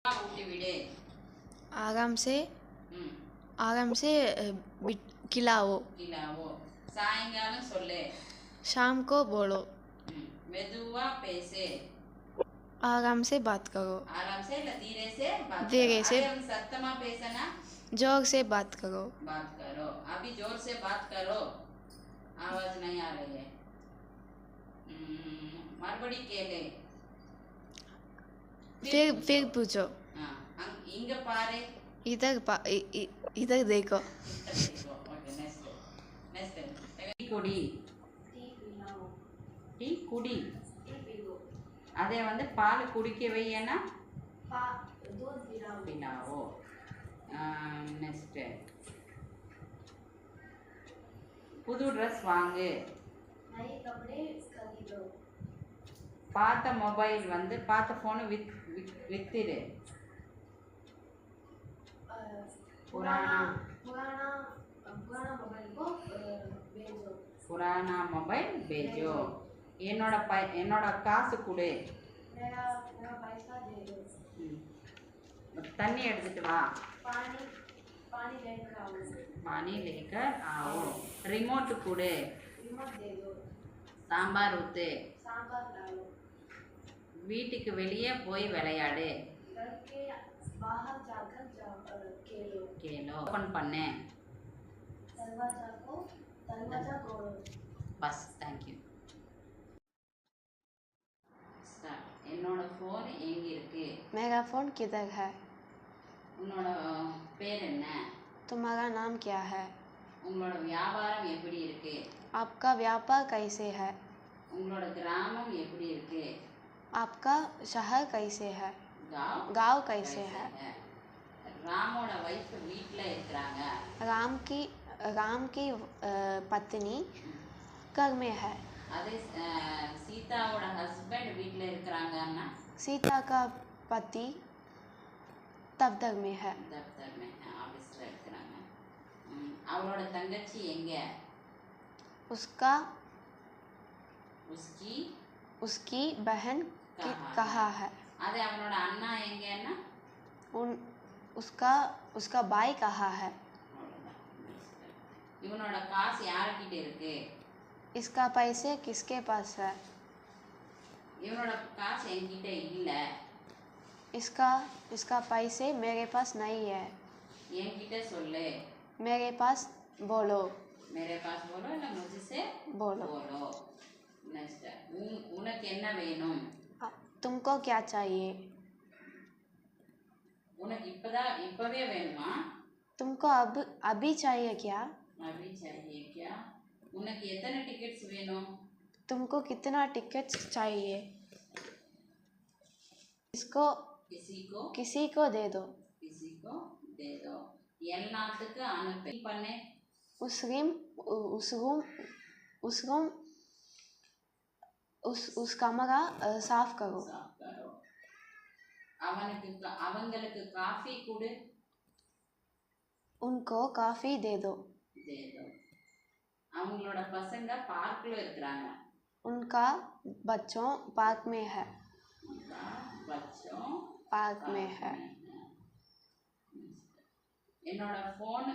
आराम से खिलाओ। सायंकालम सोल्ले। शाम को बोलो। मेदुवा पैसे। आराम से बात करो। आराम से या धीरे से बात धीरे करो। से। अरे हम सत्तमा पैसना। जोर से बात करो। बात करो। अभी जोर से बात करो। आवाज नहीं आ रही है। मरबड़ी केले। फिर पूछो। हाँ, इंग पारे। इधर देखो। ओके, नेक्स्ट टी कुड़ी। टी कुड़ी। அதே வந்து பால் குடிக்க வையனா दूध पिलाओ। नेक्स्ट புது ड्रेस வாங்கு। नए कपड़े खरीदो। பார்த்த மொபைல் வந்து பார்த்த फोन வித்துடு। पुराना मोबाइल को भेजो। पुराना मोबाइल भेजो। என்னோட காசு கொடு। मेरा पैसा दे दो। तन्नी எடுத்துட்டு வா। पानी लेकर आओ। रिमोट கொடு। रिमोट दे दो। சாம்பார் ஊத்து। சாம்பார் डालो। வீட்டுக்கு வெளியே போய் விளையாடு। घर के बाहर जाकर खेलो। ओपन பண்ணு। दरवाजा खोलो। बस, थैंक यू। என்னோட ஃபோன் எங்க இருக்கு? मेरा फोन किधर है? உன்னோட பேர் என்ன? तुम्हारा नाम क्या है? உங்களோட வியாபாரம் எப்படி இருக்கு? आपका व्यापार कैसे है? உங்களோட கிராமம் எப்படி இருக்கு? आपका शहर कैसे है? गांव कैसे है? ராமோட வைஃப் வீட்ல இருக்காங்க। राम की पत्नी घर में है। அதே சீதாவோட ஹஸ்பண்ட் வீட்ல இருக்காங்கன்னா सीता का पति दफ्तर में है। ஆபீஸ்ல இருக்காங்க। அவளோட தங்கச்சி எங்க? उसकी बहन कहाँ है? அதே அவனோட அண்ணா எங்கன்னா उसका भाई कहाँ है? இவனோட காசு யார்கிட்ட இருக்கு? इसका पैसे किसके पास है? இவனோட காசு என்கிட்ட இல்ல। इसका पैसे मेरे पास नहीं है। என்கிட்ட சொல்லு। मेरे पास बोलो। मेरे पास बोलो இல்ல मुझसे बोलो। नेक्स्ट உனக்கு என்ன வேணும்? तुमको क्या चाहिए? உனக்கு இப்பவே வேணுமா? तुमको अभी चाहिए क्या? अभी चाहिए क्या? உனக்கு எத்தனை டிக்கெட்ஸ் வேணும்? तुमको कितना टिकट्स चाहिए? किसी को दे दो। எல்லாத்துக்கு அனுப்பி பண்ணு। उस कमरा साफ करो। அவங்களுக்கு காஃபி கொடு। उनको कॉफी दे दो। அவங்களோட பசங்க பார்க்ல இருக்காங்க। उनका बच्चों पार्क में है। என்னோட फोन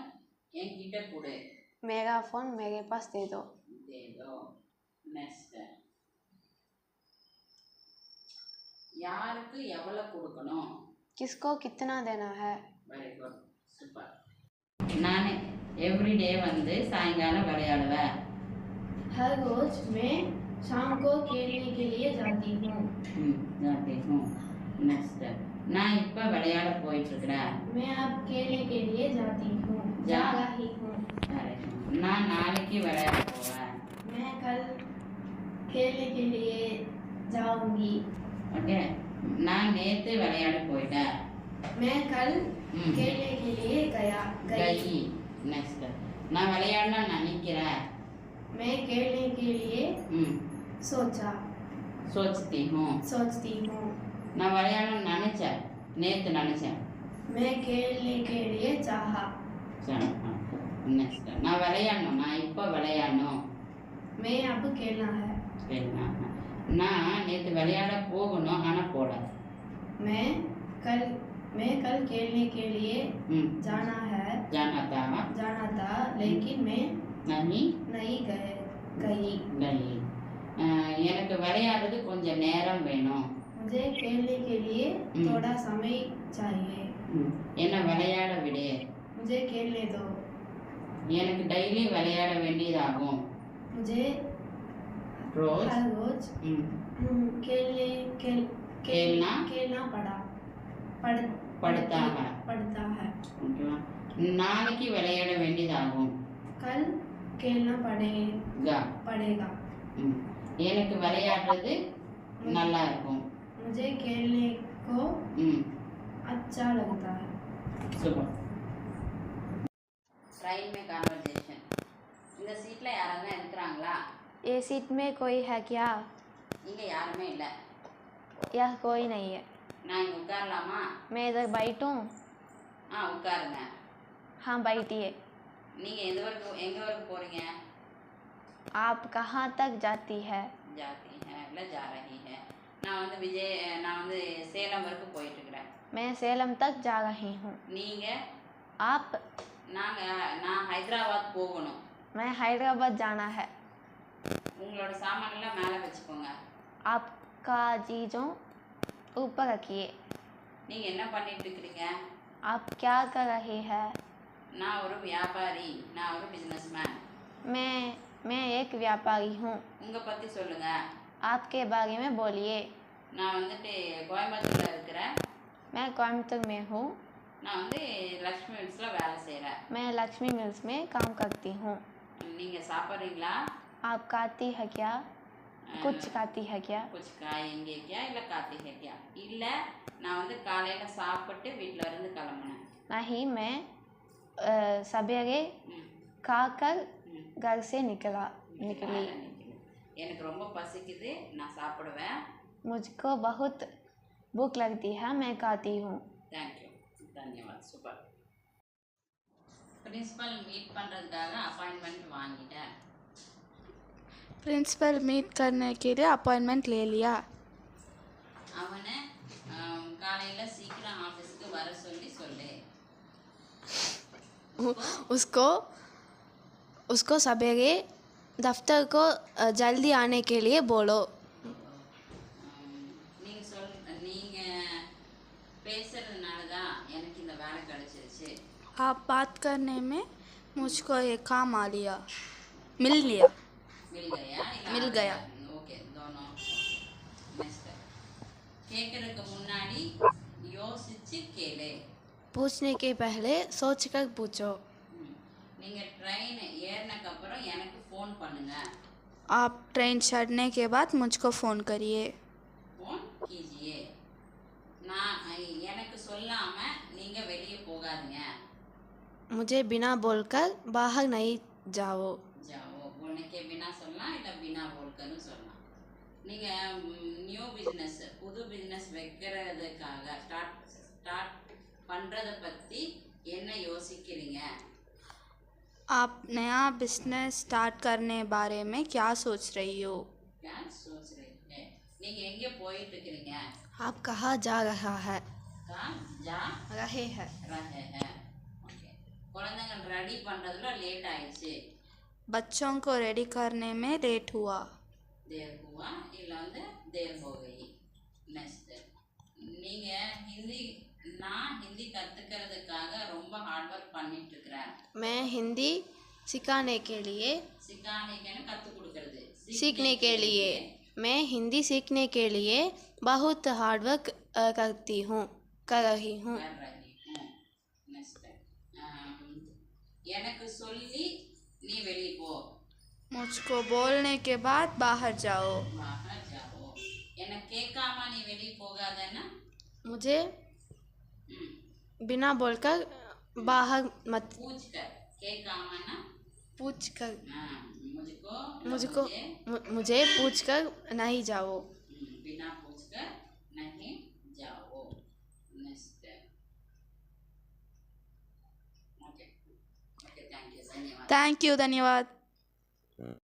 என்கிட்ட கொடு। मेरा फोन मेरे पास दे दो। नेक्स्ट யாருக்கு எவ்வளவு கொடுக்கணும்? किसको कितना देना है? Very good, super. நான் एवरीडे வந்து சாயங்காலம் விளையாடுவேன்। हर रोज मैं शाम को खेलने के लिए जाती हूँ। नेक्स्ट நான் இப்ப விளையாட போயிட்டு இருக்கேன்। मैं अब खेलने के लिए जाती हूँ। जा रही हूँ। நான் நாளைக்கு விளையாட போவேன்। मैं कल खेलने के लिए जाऊंगी। ओके, நான் நேத்து விளையாட போயிட்டேன்। मैं कल खेलने के लिए गई। नेक्स्ट நான் விளையாடனா நினைக்கிறேன்। मैं खेलने के लिए सोचती हूँ। நான் விளையாடணும் நினைச்சேன், நேத்து நினைச்சேன்। मैं खेलने के लिए चाहा। नेक्स्ट நான் விளையாடணும், நான் இப்ப விளையாடணும்। मैं अब खेलना है। நான் நேத்து விளையாட போகணும் ஆனா போல। मैं कल मैं कल खेलने के लिए जाना था लेकिन मैं नहीं गई எனக்கு விளையாடுறது கொஞ்சம் நேரம் வேணும். मुझे खेलने के लिए थोड़ा समय चाहिए. என்ன விளையாட விடு. मुझे खेलने दो. எனக்கு டெய்லி விளையாட வேண்டியதாகும். मुझे हर रोज खेलना पड़ता है. நாளைக்கு விளையாட வேண்டியதாகும். कल खेलना पड़ेगा. எனக்கு விளையாடுறது நல்லா இருக்கும். मुझे खेलने को अच्छा लगता है. சூப்பர். ட்ரெயின் में कन्वर्सेशन. இந்த சீட்ல யாராவது இருக்கிறாங்களா? ये सीट में कोई है क्या? இங்க யாருமே இல்ல. यह कोई नहीं है. நான் இங்க உட்காரலாமா? मैं इधर बैठूं? உட்காருங்க. हाँ बैठिए. நீங்க எங்க வரைக்கும் போறீங்க? आप कहाँ तक जाती है? இல்ல जा रही है. நான் வந்து சேலம் வரைக்கும் போயிட்டு இருக்கேன். मैं सेलम तक जा रही हूँ. நீங்க? आप? நான் ஹைதராபாத் போகணும். मैं हैदराबाद जाना है. உங்களோட சாமான் எல்லாம் மேல வெச்சுக்கோங்க. आपका चीजों ऊपर रखिए. நீங்க என்ன பண்ணிட்டு இருக்கீங்க? आप क्या कर रही है? நான் ஒரு வியாபாரி. நான் ஒரு பிசினஸ்மேன். मैं एक व्यापारी हूँ. உங்க பத்தி சொல்லுங்க. आपके बारे में बोलिए. நான் வந்துட்டு கோயம்புத்தூர்ல இருக்கிறேன். मैं कोयम्बतूर में हूँ. நான் வந்து லக்ஷ்மி மில்ஸ்ல வேலை செய்றேன். मैं लक्ष्मी मिल्स में काम करती हूँ. நீங்க சாப்பிடுறீங்களா? आप खाती है क्या? कुछ खाती है क्या? कुछ खाएंगे क्या இல்ல खाती है क्या? இல்ல நான் வந்து காலையில சாப்பிட்டு வீட்ல இருந்து கிளம்பினேன். नहीं मैं सवेरे खाकर घर से निकली. எனக்கு ரொம்ப பசிக்குது, நான் சாப்பிடுவேன். मुझको बहुत भूख लगती है, मैं खाती हूँ. Thank you. धन्यवाद. சூப்பர். प्रिंसिपल மீட் பண்றதுக்காக अपॉइंटमेंट வாங்கிட்டேன். प्रिंसिपल मीट करने के लिए अपॉइंटमेंट ले लिया. அவனை காலையில சீக்கிரம் ஆபீஸ்க்கு வர சொல்லு. उसको सवेरे दफ्तर को जल्दी आने के लिए बोलो. நீங்க பேசுறதுனால தான் எனக்கு இந்த வேலை கிடைச்சிருச்சு. आप बात करने में मुझको ये काम मिल गया. ஓகே दोनों. நெக்ஸ்ட். கேக்குறதுக்கு முன்னாடி யோசிச்சு கேளு. पूछने के पहले सोचकर पूछो. நீங்க ட்ரெயின் ஏறினதுக்கு அப்புறம் எனக்கு ஃபோன் பண்ணுங்க. आप ट्रेन चढ़ने के बाद मुझको फ़ोन करिए. ஃபோன் कीजिए. நான் எனக்கு சொல்லாம நீங்க வெளியே போகாதீங்க. मुझे बिना बोलकर बाहर नहीं जाओ. बोलने के बिना சொல்லலாம் இல்ல बिना बोलकरனு சொல்லலாம். நீங்க நியூ பிசினஸ் புது பிசினஸ் வைக்கிறதுக்காக ஸ்டார்ட் பண்றத பத்தி என்ன யோசிக்கிறீங்க? आप नया बिजनेस स्टार्ट करने बारे में क्या सोच रही हो? நீங்க எங்க போயிட்டு இருக்கீங்க? आप कहाँ जा रहा है? रहे हैं. ओके. குழந்தைகள் ரெடி பண்றதுல லேட் ஆயிடுச்சு. बच्चों को रेडी करने में लेट हुआ. देर हुआ இல்ல வந்து देर हो गई. நெக்ஸ்ட். நீங்க நான் ஹிந்தி கத்துக்கிறதுக்காக ரொம்ப ஹார்ட் வர்க் பண்ணிட்டு இருக்கேன். मैं हिंदी सीखने के लिए கத்து கொடுக்கிறது. सीखने के लिए मैं हिंदी सीखने के लिए बहुत हार्ड वर्क कर रही हूँ. நெக்ஸ்ட். எனக்கு சொல்லி நீ வெளிய போ. मुझको बोलने के बाद बाहर जाओ. எனக்கு கேட்காம நீ வெளிய போகாதன்னா मुझे बिना बोलकर बाहर मत. पूछकर मुझे पूछकर नहीं जाओ. बिना पूछकर नहीं जाओ. नेक्स्ट. ओके. Thank you. धन्यवाद.